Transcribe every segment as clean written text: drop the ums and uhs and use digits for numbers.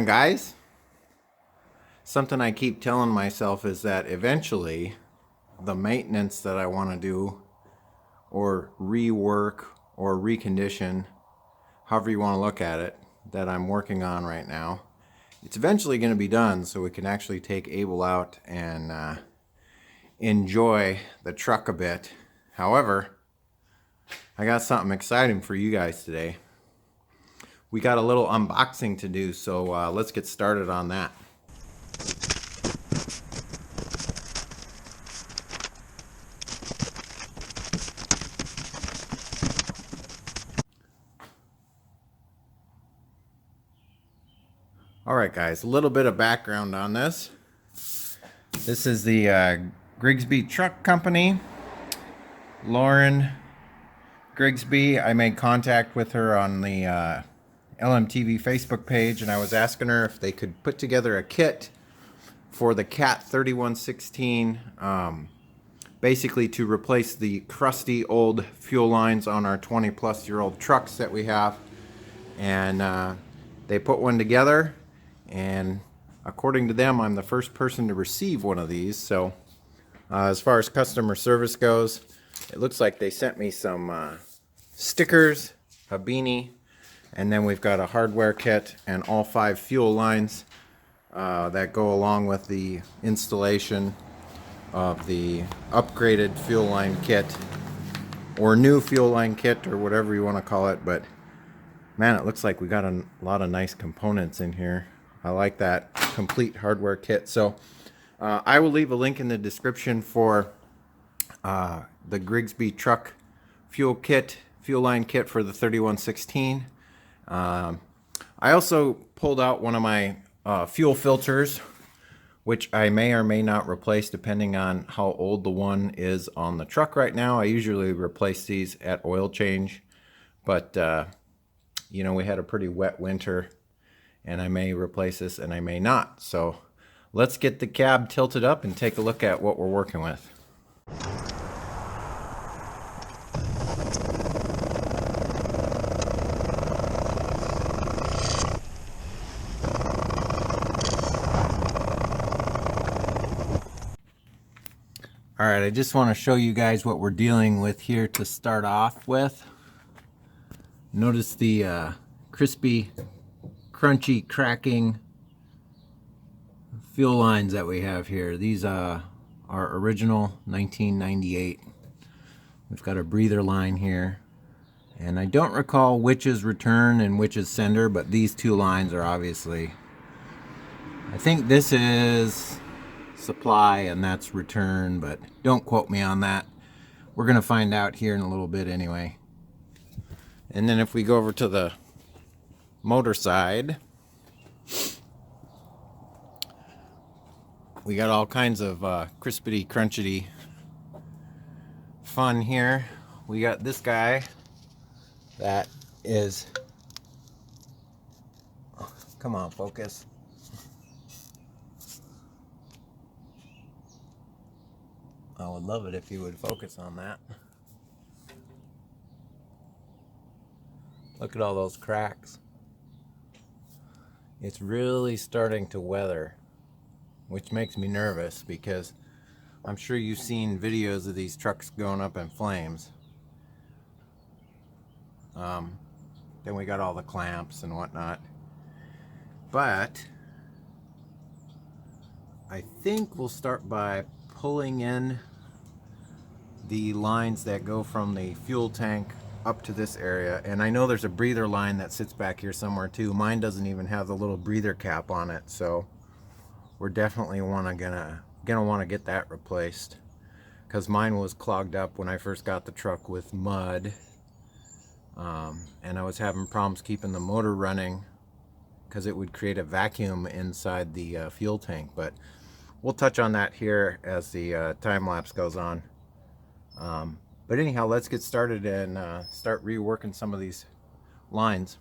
guys? Something I keep telling myself is that eventually the maintenance that I want to do or rework or recondition, however you want to look at it, that I'm working on right now, it's eventually going to be done so we can actually take Abel out and enjoy the truck a bit. However, I got something exciting for you guys today. We got a little unboxing to do, so let's get started on that. Alright guys, a little bit of background on this. This is the Grigsby Truck Company. Lauren Grigsby, I made contact with her on the LMTV Facebook page, and I was asking her if they could put together a kit for the CAT 3116, basically to replace the crusty old fuel lines on our 20-plus-year-old trucks that we have. And they put one together, and according to them, I'm the first person to receive one of these. So as far as customer service goes, it looks like they sent me some stickers, a beanie, and then we've got a hardware kit and all 5 fuel lines that go along with the installation of the upgraded fuel line kit, or new fuel line kit, or whatever you want to call it. But man, it looks like we got a lot of nice components in here. I like that complete hardware kit. So I will leave a link in the description for the Grigsby truck fuel line kit for the 3116. I also pulled out one of my fuel filters, which I may or may not replace depending on how old the one is on the truck right now. I usually replace these at oil change, but you know, we had a pretty wet winter, and I may replace this and I may not. So let's get the cab tilted up and take a look at what we're working with. Alright, I just want to show you guys what we're dealing with here to start off with. Notice the crispy, crunchy, cracking fuel lines that we have here. These are original 1998. We've got a breather line here, and I don't recall which is return and which is sender, but these 2 lines are obviously, I think this is supply and that's return, but don't quote me on that. We're gonna find out here in a little bit anyway. And then if we go over to the motor side, we got all kinds of crispity crunchity fun here. We got this guy that is, oh, come on, focus. I would love it if you would focus on that. Look at all those cracks. It's really starting to weather, which makes me nervous because I'm sure you've seen videos of these trucks going up in flames. Then we got all the clamps and whatnot. But I think we'll start by pulling in the lines that go from the fuel tank up to this area. And I know there's a breather line that sits back here somewhere too. Mine doesn't even have the little breather cap on it, so we're definitely gonna want to get that replaced, because mine was clogged up when I first got the truck with mud, and I was having problems keeping the motor running because it would create a vacuum inside the fuel tank. But we'll touch on that here as the time lapse goes on. But anyhow, let's get started and start reworking some of these lines.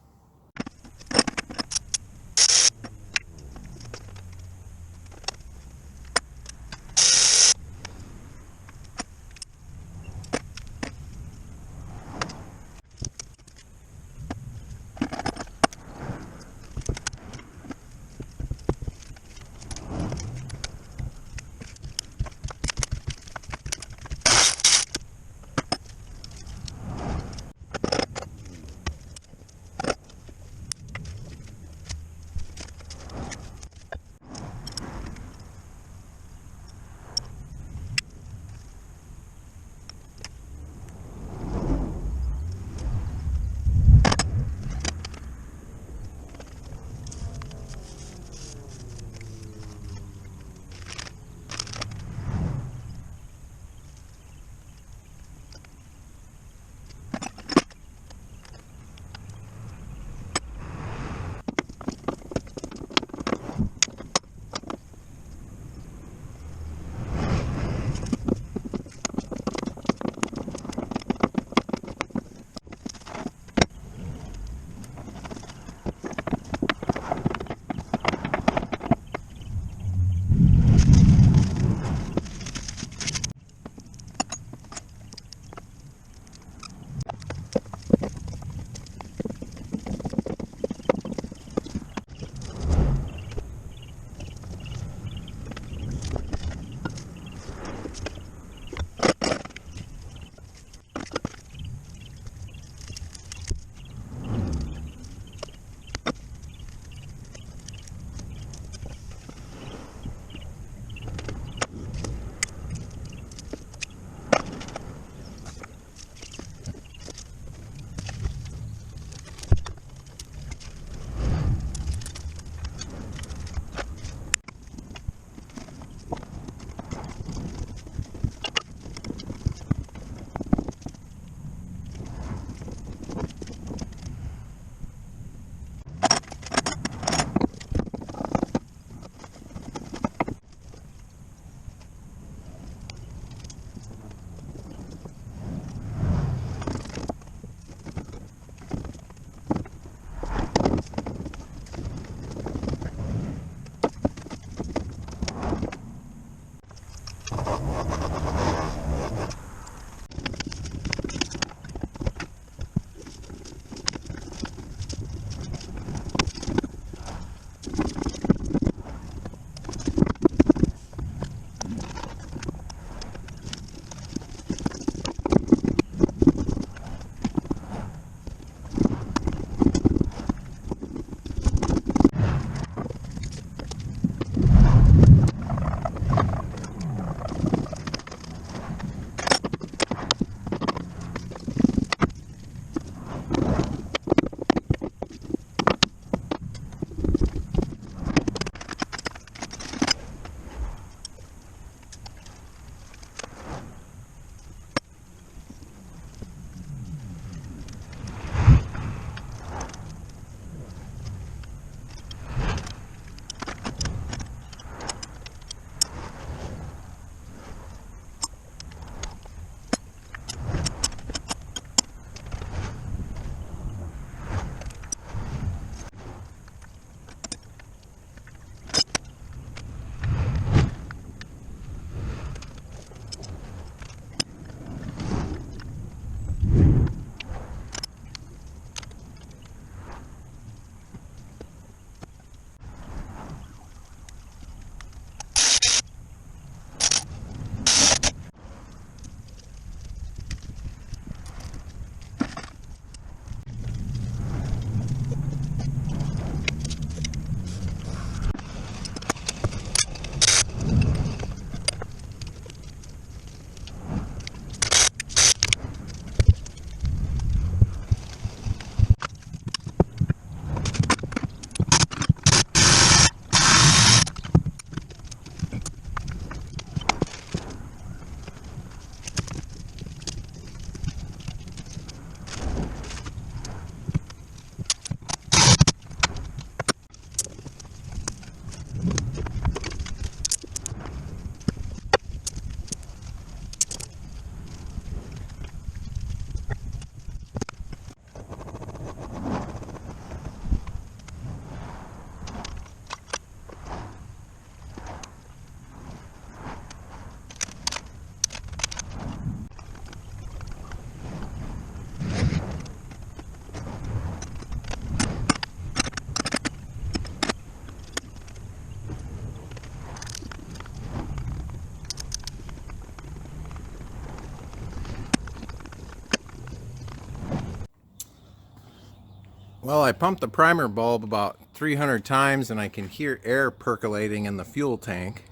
Well, I pumped the primer bulb about 300 times and I can hear air percolating in the fuel tank,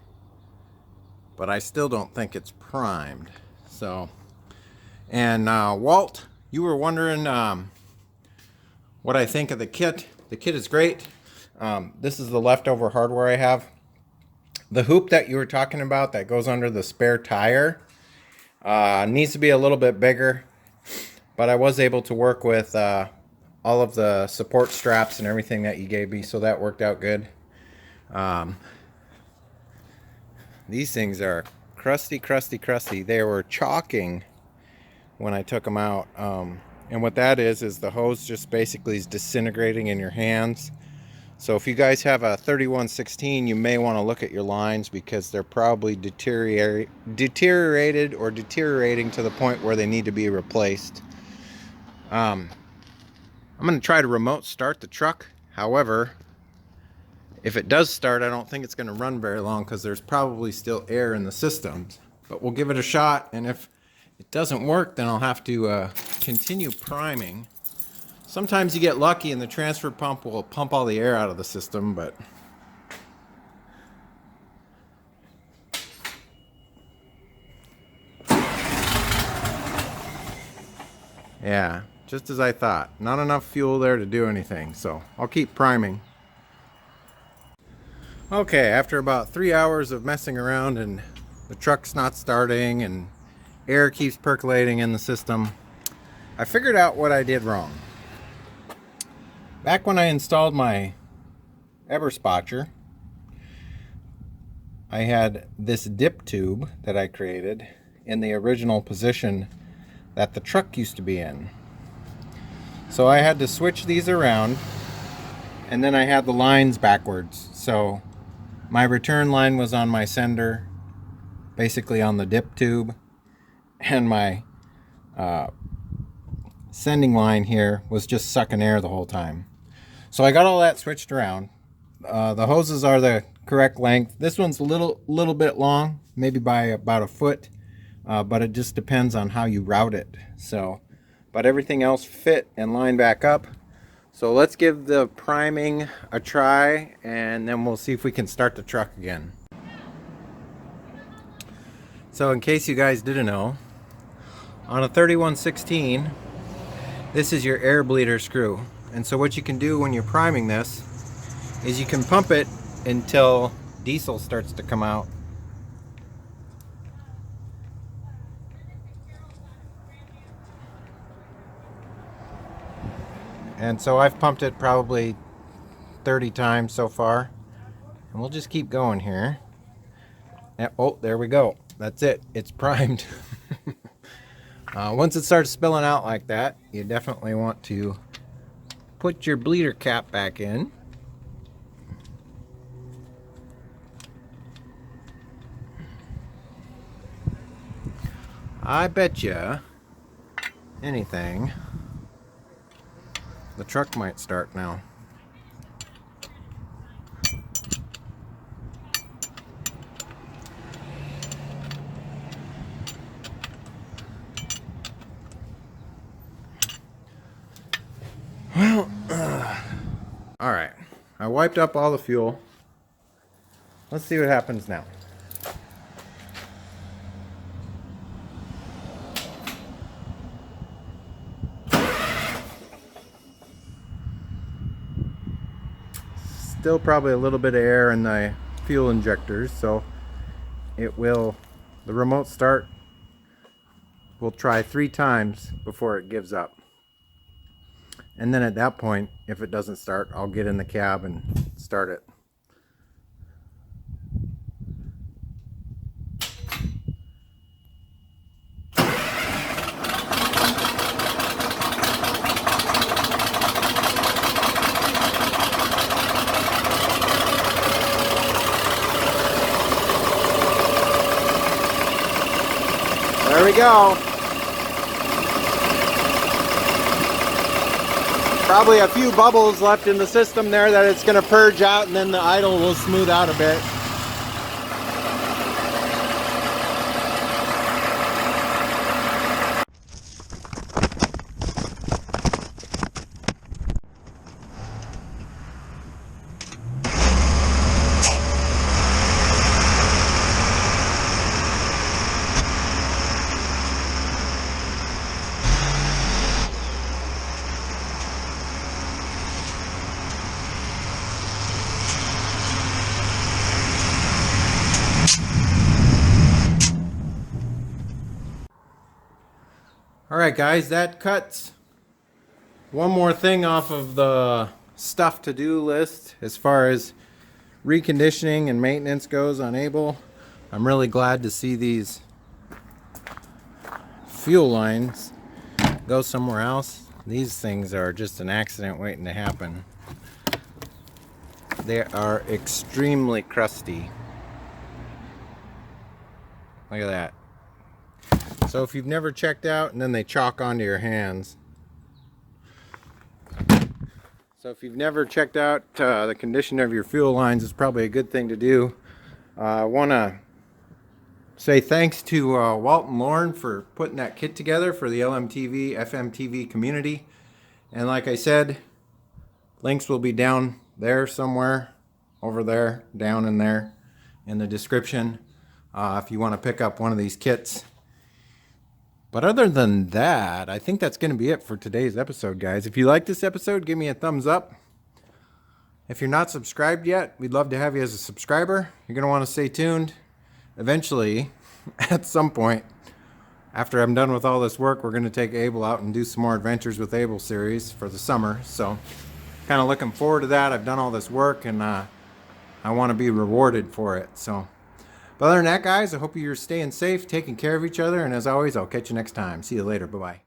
but I still don't think it's primed. So, and Walt, you were wondering what I think of the kit. The kit is great. This is the leftover hardware I have. The hoop that you were talking about that goes under the spare tire needs to be a little bit bigger, but I was able to work with all of the support straps and everything that you gave me, so that worked out good. These things are crusty. They were chalking when I took them out, and what that is the hose just basically is disintegrating in your hands. So if you guys have a 3116, you may want to look at your lines because they're probably deteriorated or deteriorating to the point where they need to be replaced. I'm going to try to remote start the truck. However, if it does start, I don't think it's going to run very long because there's probably still air in the systems. But we'll give it a shot, and if it doesn't work, then I'll have to continue priming. Sometimes you get lucky and the transfer pump will pump all the air out of the system, but yeah, just as I thought. Not enough fuel there to do anything, so I'll keep priming. Okay, after about 3 hours of messing around and the truck's not starting and air keeps percolating in the system, I figured out what I did wrong. Back when I installed my Eberspotcher, I had this dip tube that I created in the original position that the truck used to be in. So I had to switch these around, and then I had the lines backwards. So my return line was on my sender, basically on the dip tube, and my sending line here was just sucking air the whole time. So I got all that switched around. The hoses are the correct length. This one's a little bit long, maybe by about a foot, but it just depends on how you route it. So, but everything else fit and lined back up. So let's give the priming a try, and then we'll see if we can start the truck again. So in case you guys didn't know, on a 3116, this is your air bleeder screw. And so what you can do when you're priming this is you can pump it until diesel starts to come out. And so I've pumped it probably 30 times so far. And we'll just keep going here. And, oh, there we go. That's it. It's primed. Once it starts spilling out like that, you definitely want to put your bleeder cap back in. I bet you anything the truck might start now. Well, all right. I wiped up all the fuel. Let's see what happens now. Still probably a little bit of air in the fuel injectors, so it will, the remote start will try 3 times before it gives up. And then at that point, if it doesn't start, I'll get in the cab and start it. There we go. Probably a few bubbles left in the system there that it's going to purge out, and then the idle will smooth out a bit. Alright guys, that cuts one more thing off of the stuff to do list as far as reconditioning and maintenance goes on Abel. I'm really glad to see these fuel lines go somewhere else. These things are just an accident waiting to happen. They are extremely crusty. Look at that. So if you've never checked out, and then they chalk onto your hands. So if you've never checked out the condition of your fuel lines, it's probably a good thing to do. I want to say thanks to Walt and Lauren for putting that kit together for the LMTV, FMTV community. And like I said, links will be down there somewhere, over there, down in there in the description, if you want to pick up one of these kits. But other than that, I think that's going to be it for today's episode, guys. If you like this episode, give me a thumbs up. If you're not subscribed yet, we'd love to have you as a subscriber. You're going to want to stay tuned. Eventually, at some point, after I'm done with all this work, we're going to take Abel out and do some more Adventures with Abel series for the summer. So, kind of looking forward to that. I've done all this work, and I want to be rewarded for it. So, but other than that, guys, I hope you're staying safe, taking care of each other, and as always, I'll catch you next time. See you later. Bye-bye.